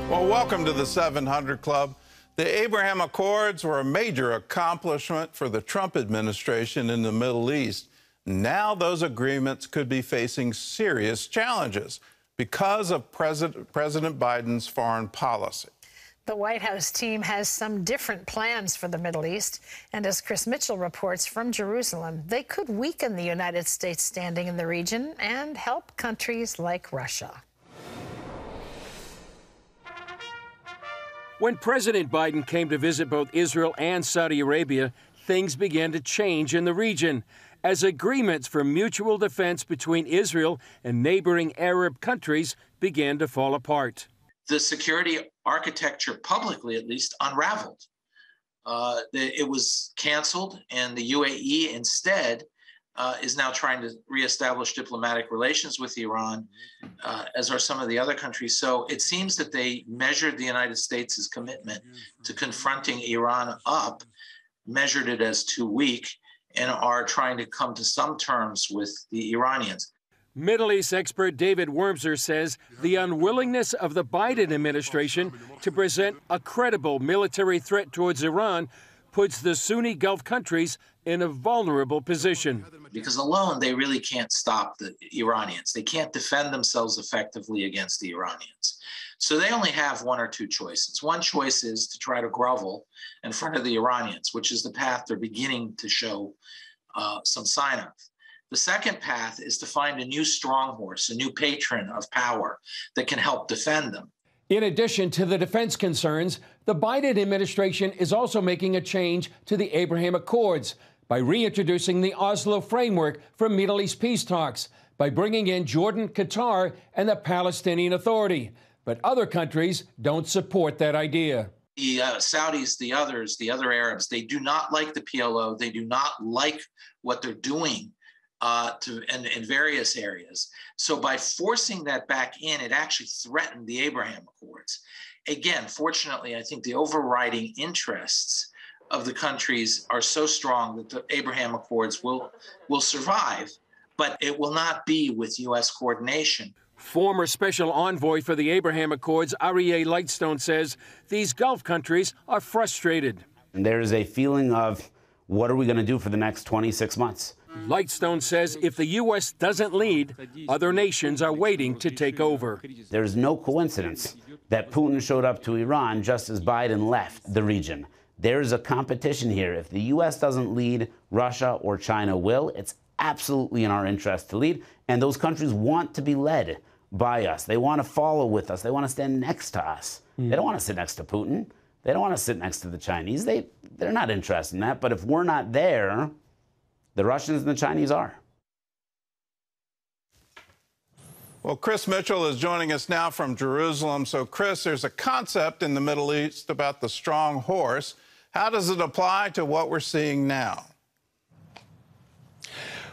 Well, welcome to the 700 Club. The Abraham Accords were a major accomplishment for the Trump administration in the Middle East. Now those agreements could be facing serious challenges because of President Biden's foreign policy. The White House team has some different plans for the Middle East. And as Chris Mitchell reports from Jerusalem, they could weaken the United States' standing in the region and help countries like Russia. When President Biden came to visit both Israel and Saudi Arabia, things began to change in the region as agreements for mutual defense between Israel and neighboring Arab countries began to fall apart. The security architecture, publicly at least, unraveled. It was canceled, and the UAE instead is now trying to reestablish diplomatic relations with Iran, as are some of the other countries. So it seems that they measured the United States' commitment to confronting Iran up, measured it as too weak, and are trying to come to some terms with the Iranians. Middle East expert David Wormser says the unwillingness of the Biden administration to present a credible military threat towards Iran puts the Sunni Gulf countries in a vulnerable position. Because alone, they really can't stop the Iranians. They can't defend themselves effectively against the Iranians. So they only have one or two choices. One choice is to try to grovel in front of the Iranians, which is the path they're beginning to show some sign of. The second path is to find a new strong horse, a new patron of power that can help defend them. In addition to the defense concerns, the Biden administration is also making a change to the Abraham Accords by reintroducing the Oslo framework for Middle East peace talks, by bringing in Jordan, Qatar, and the Palestinian Authority. But other countries don't support that idea. The Saudis, the other Arabs, they do not like the PLO. They do not like what they're doing in various areas. So by forcing that back in, it actually threatened the Abraham Accords. Again, fortunately, I think the overriding interests of the countries are so strong that the Abraham Accords will survive, but it will not be with U.S. coordination. Former special envoy for the Abraham Accords, Aryeh Lightstone, says these Gulf countries are frustrated. And there is a feeling of, what are we going to do for the next 26 months? Lightstone says if the U.S. doesn't lead, other nations are waiting to take over. There's no coincidence that Putin showed up to Iran just as Biden left the region. There's a competition here. If the U.S. doesn't lead, Russia or China will. It's absolutely in our interest to lead. And those countries want to be led by us. They want to follow with us. They want to stand next to us. They don't want to sit next to Putin. They don't want to sit next to the Chinese. They're not interested in that. But if we're not there, the Russians and the Chinese are. Well, Chris Mitchell is joining us now from Jerusalem. So, Chris, there's a concept in the Middle East about the strong horse. How does it apply to what we're seeing now?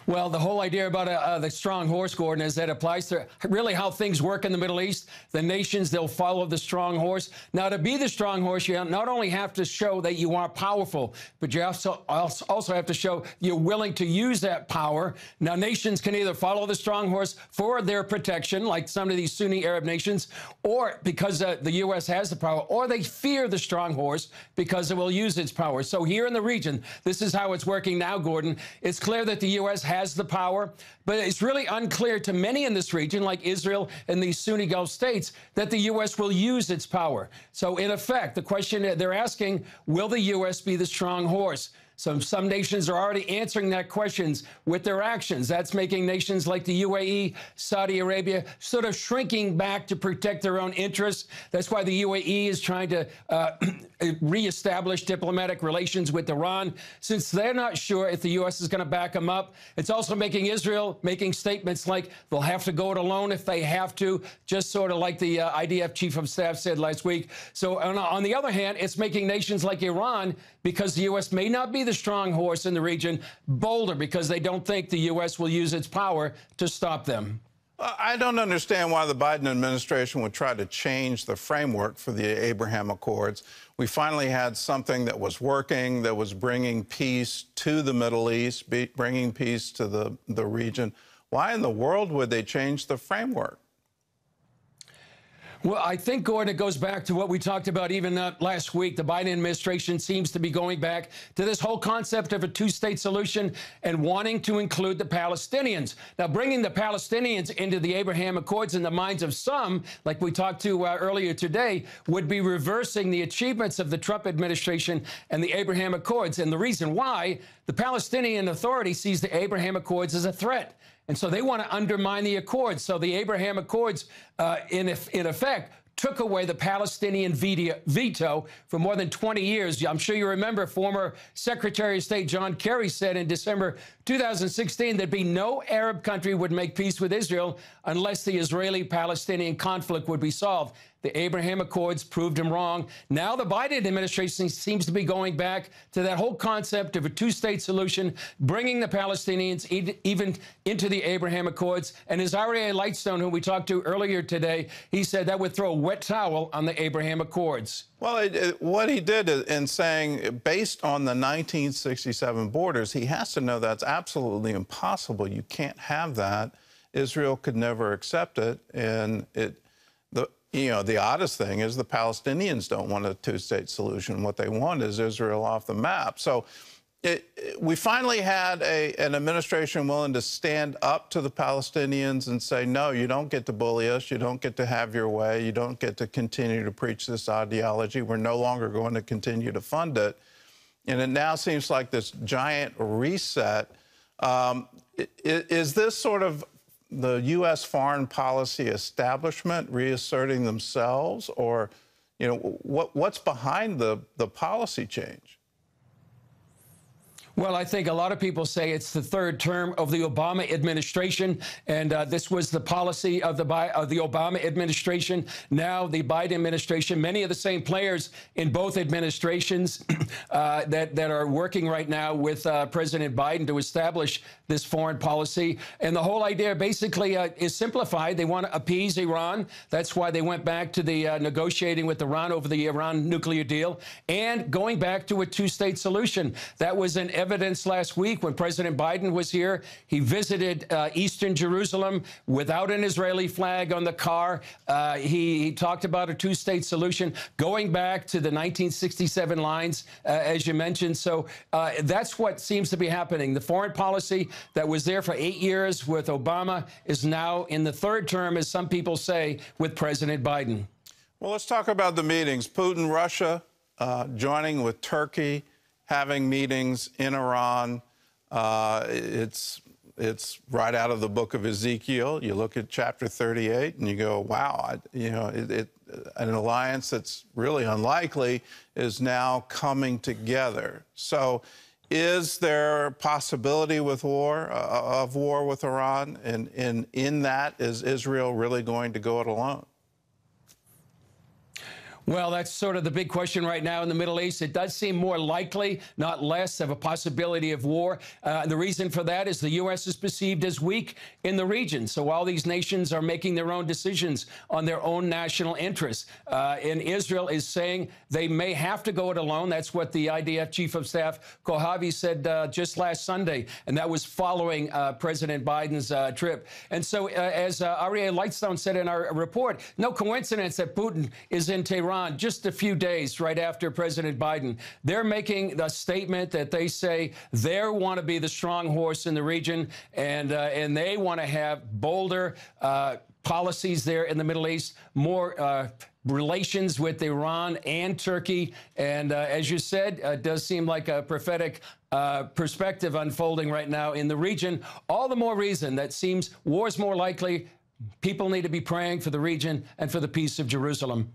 Well, the whole idea about the strong horse, Gordon, is that it applies to really how things work in the Middle East. The nations, they'll follow the strong horse. Now, to be the strong horse, you not only have to show that you are powerful, but you also have to show you're willing to use that power. Now, nations can either follow the strong horse for their protection, like some of these Sunni Arab nations, or because the U.S. has the power, or they fear the strong horse because it will use its power. So here in the region, this is how it's working now, Gordon. It's clear that the U.S. has the power, but it's really unclear to many in this region, like Israel and these Sunni Gulf states, that the U.S. will use its power. So in effect, the question they're asking, will the U.S. be the strong horse? Some nations are already answering that questions with their actions. That's making nations like the UAE, Saudi Arabia, sort of shrinking back to protect their own interests. That's why the UAE is trying to reestablish diplomatic relations with Iran, since they're not sure if the U.S. is going to back them up. It's also making Israel making statements like they'll have to go it alone if they have to, just sort of like the IDF chief of staff said last week. So on the other hand, it's making nations like Iran, because the U.S. may not be the strong horse in the region, bolder because they don't think the U.S. will use its power to stop them. I don't understand why the Biden administration would try to change the framework for the Abraham Accords. We finally had something that was working, that was bringing peace to the Middle East, bringing peace to the region. Why in the world would they change the framework? Well, I think, Gordon, it goes back to what we talked about even last week. The Biden administration seems to be going back to this whole concept of a two-state solution and wanting to include the Palestinians. Now, bringing the Palestinians into the Abraham Accords in the minds of some, like we talked to earlier today, would be reversing the achievements of the Trump administration and the Abraham Accords. And the reason why, the Palestinian Authority sees the Abraham Accords as a threat. And so they want to undermine the Accords. So the Abraham Accords, in effect, took away the Palestinian veto for more than 20 years. I'm sure you remember former Secretary of State John Kerry said in December 2016 there'd be no Arab country would make peace with Israel unless the Israeli-Palestinian conflict would be solved. The Abraham Accords proved him wrong. Now the Biden administration seems to be going back to that whole concept of a two-state solution, bringing the Palestinians even into the Abraham Accords. And as Aryeh Lightstone, who we talked to earlier today, he said that would throw a wet towel on the Abraham Accords. Well, what he did in saying, based on the 1967 borders, he has to know that's absolutely impossible. You can't have that. Israel could never accept it. And the oddest thing is the Palestinians don't want a two-state solution. What they want is Israel off the map. So we finally had an administration willing to stand up to the Palestinians and say, no, you don't get to bully us. You don't get to have your way. You don't get to continue to preach this ideology. We're no longer going to continue to fund it. And it now seems like this giant reset. Is this sort of the U.S. foreign policy establishment reasserting themselves, or, what's behind the policy change? Well, I think a lot of people say it's the third term of the Obama administration, and this was the policy of the Obama administration. Now the Biden administration, many of the same players in both administrations that are working right now with President Biden to establish this foreign policy. And the whole idea basically is simplified. They want to appease Iran. That's why they went back to the negotiating with Iran over the Iran nuclear deal and going back to a two-state solution. That was an evidence last week when President Biden was here. He visited eastern Jerusalem without an Israeli flag on the car. He talked about a two-state solution going back to the 1967 lines, as you mentioned. So that's what seems to be happening. The foreign policy that was there for 8 years with Obama is now in the third term, as some people say, with President Biden. Well, let's talk about the meetings. Putin, Russia, joining with Turkey, having meetings in Iran. It's right out of the book of Ezekiel. You look at chapter 38 and you go, wow, an alliance that's really unlikely is now coming together. So is there a possibility with of war with Iran? And in that, is Israel really going to go it alone? Well, that's sort of the big question right now in the Middle East. It does seem more likely, not less, of a possibility of war. The reason for that is the U.S. is perceived as weak in the region. So while these nations are making their own decisions on their own national interests, and Israel is saying they may have to go it alone. That's what the IDF Chief of Staff Kohavi said just last Sunday, and that was following President Biden's trip. And so, as Aryeh Lightstone said in our report, no coincidence that Putin is in Tehran just a few days right after President Biden. They're making the statement that they say they want to be the strong horse in the region, and they want to have bolder policies there in the Middle East, more relations with Iran and Turkey. And as you said, it does seem like a prophetic perspective unfolding right now in the region. All the more reason that seems war's more likely. People need to be praying for the region and for the peace of Jerusalem.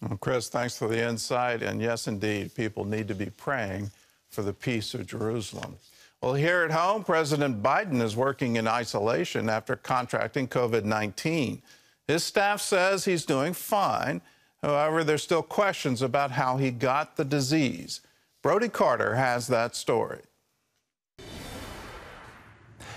Well, Chris, thanks for the insight. And yes, indeed, people need to be praying for the peace of Jerusalem. Well, here at home, President Biden is working in isolation after contracting COVID-19. His staff says he's doing fine. However, there's still questions about how he got the disease. Brody Carter has that story.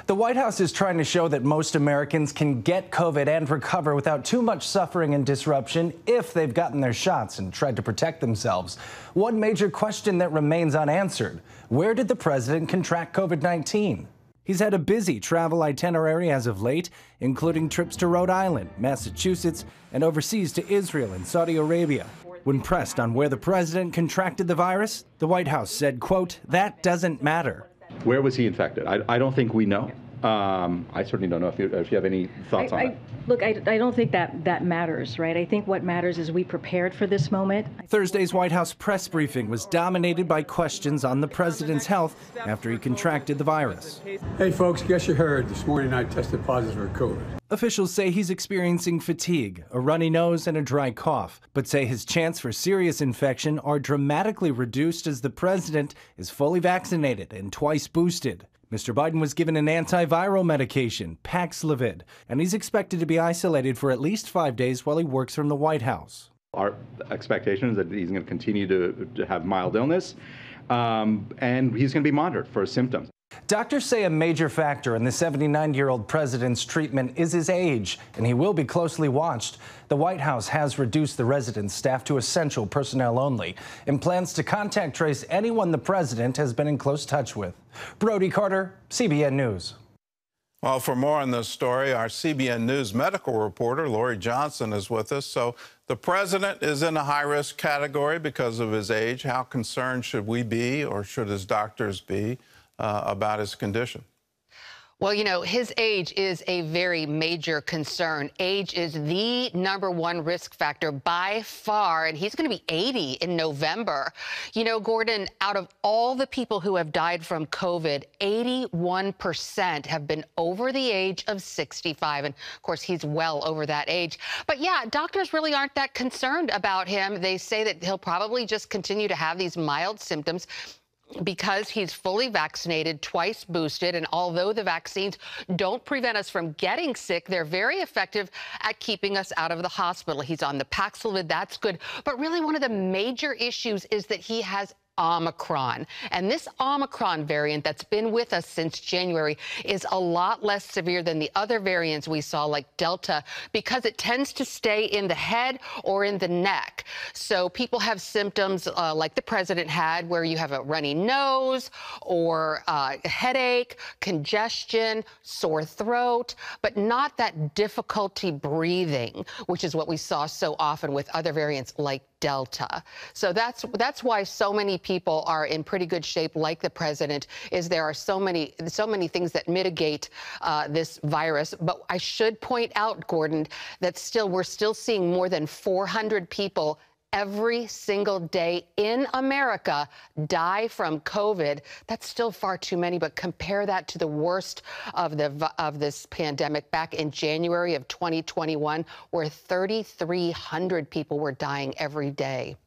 The White House is trying to show that most Americans can get COVID and recover without too much suffering and disruption if they've gotten their shots and tried to protect themselves. One major question that remains unanswered: where did the president contract COVID-19? He's had a busy travel itinerary as of late, including trips to Rhode Island, Massachusetts, and overseas to Israel and Saudi Arabia. When pressed on where the president contracted the virus, the White House said, quote, "That doesn't matter." Where was he infected? I don't think we know. I certainly don't know if you have any thoughts on it. Look, I don't think that matters, right? I think what matters is we prepared for this moment. Thursday's White House press briefing was dominated by questions on the president's health after he contracted the virus. Hey, folks, guess you heard. This morning I tested positive for COVID. Officials say he's experiencing fatigue, a runny nose, and a dry cough, but say his chance for serious infection are dramatically reduced as the president is fully vaccinated and twice boosted. Mr. Biden was given an antiviral medication, Paxlovid, and he's expected to be isolated for at least 5 days while he works from the White House. Our expectation is that he's going to continue to have mild illness, and he's going to be monitored for symptoms. Doctors say a major factor in the 79-year-old president's treatment is his age, and he will be closely watched. The White House has reduced the residence staff to essential personnel only and plans to contact trace anyone the president has been in close touch with. Brody Carter, CBN News. Well, for more on this story, our CBN News medical reporter, Lori Johnson, is with us. So the president is in a high-risk category because of his age. How concerned should we be, or should his doctors be, about his condition? Well, you know, his age is a very major concern. Age is the #1 risk factor by far, and he's going to be 80 in November. You know, Gordon, out of all the people who have died from COVID, 81% have been over the age of 65. And of course, he's well over that age. But yeah, doctors really aren't that concerned about him. They say that he'll probably just continue to have these mild symptoms because he's fully vaccinated, twice boosted, and although the vaccines don't prevent us from getting sick, they're very effective at keeping us out of the hospital. He's on the Paxlovid, that's good. But really one of the major issues is that he has Omicron. And this Omicron variant that's been with us since January is a lot less severe than the other variants we saw, like Delta, because it tends to stay in the head or in the neck. So people have symptoms like the president had, where you have a runny nose or a headache, congestion, sore throat, but not that difficulty breathing, which is what we saw so often with other variants like Delta. So that's why so many people are in pretty good shape, like the president, is there are so many things that mitigate this virus. But I should point out, Gordon, that we're still seeing more than 400 people every single day in America die from COVID. That's still far too many, but compare that to the worst of this pandemic back in January of 2021, where 3,300 people were dying every day.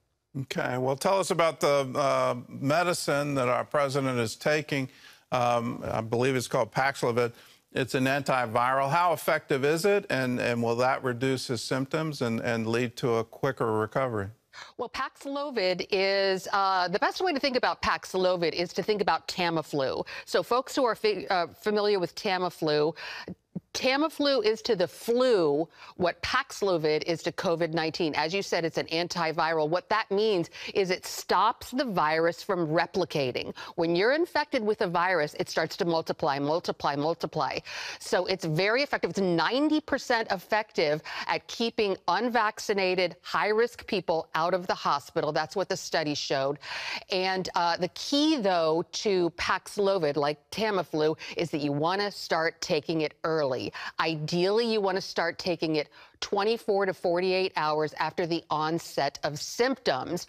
Okay, well, tell us about the medicine that our president is taking. I believe it's called Paxlovid. It's an antiviral. How effective is it, and will that reduce his symptoms and lead to a quicker recovery? Well, Paxlovid is the best way to think about Paxlovid is to think about Tamiflu. So folks who are familiar with Tamiflu, Tamiflu is to the flu what Paxlovid is to COVID-19. As you said, it's an antiviral. What that means is it stops the virus from replicating. When you're infected with a virus, it starts to multiply, multiply, multiply. So it's very effective. It's 90% effective at keeping unvaccinated, high-risk people out of the hospital. That's what the study showed. And the key, though, to Paxlovid, like Tamiflu, is that you want to start taking it early. Ideally, you want to start taking it 24 to 48 hours after the onset of symptoms.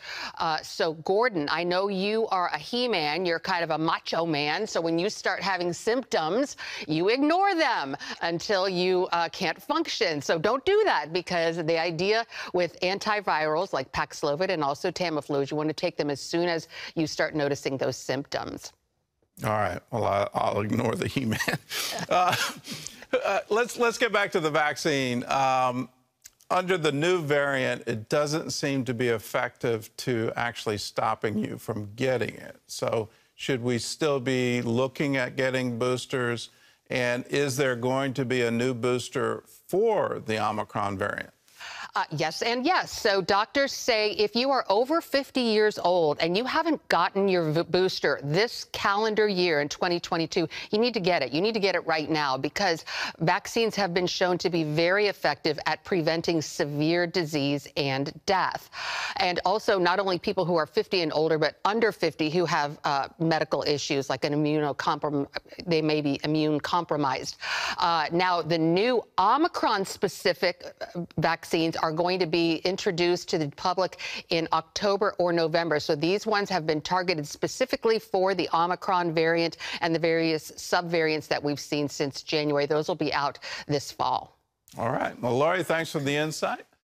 So, Gordon, I know you are a he-man. You're kind of a macho man. So when you start having symptoms, you ignore them until you can't function. So don't do that, because the idea with antivirals like Paxlovid and also Tamiflu is you want to take them as soon as you start noticing those symptoms. All right. Well, I'll ignore the he-man. Let's get back to the vaccine. Under the new variant, it doesn't seem to be effective to actually stopping you from getting it. So should we still be looking at getting boosters? And is there going to be a new booster for the Omicron variant? Yes and yes. So doctors say if you are over 50 years old and you haven't gotten your booster this calendar year in 2022, you need to get it. You need to get it right now because vaccines have been shown to be very effective at preventing severe disease and death. And also not only people who are 50 and older, but under 50 who have medical issues like they may be immune compromised. Now, the new Omicron-specific vaccines are going to be introduced to the public in October or November. So these ones have been targeted specifically for the Omicron variant and the various subvariants that we've seen since January. Those will be out this fall. All right. Well, Laurie, thanks for the insight.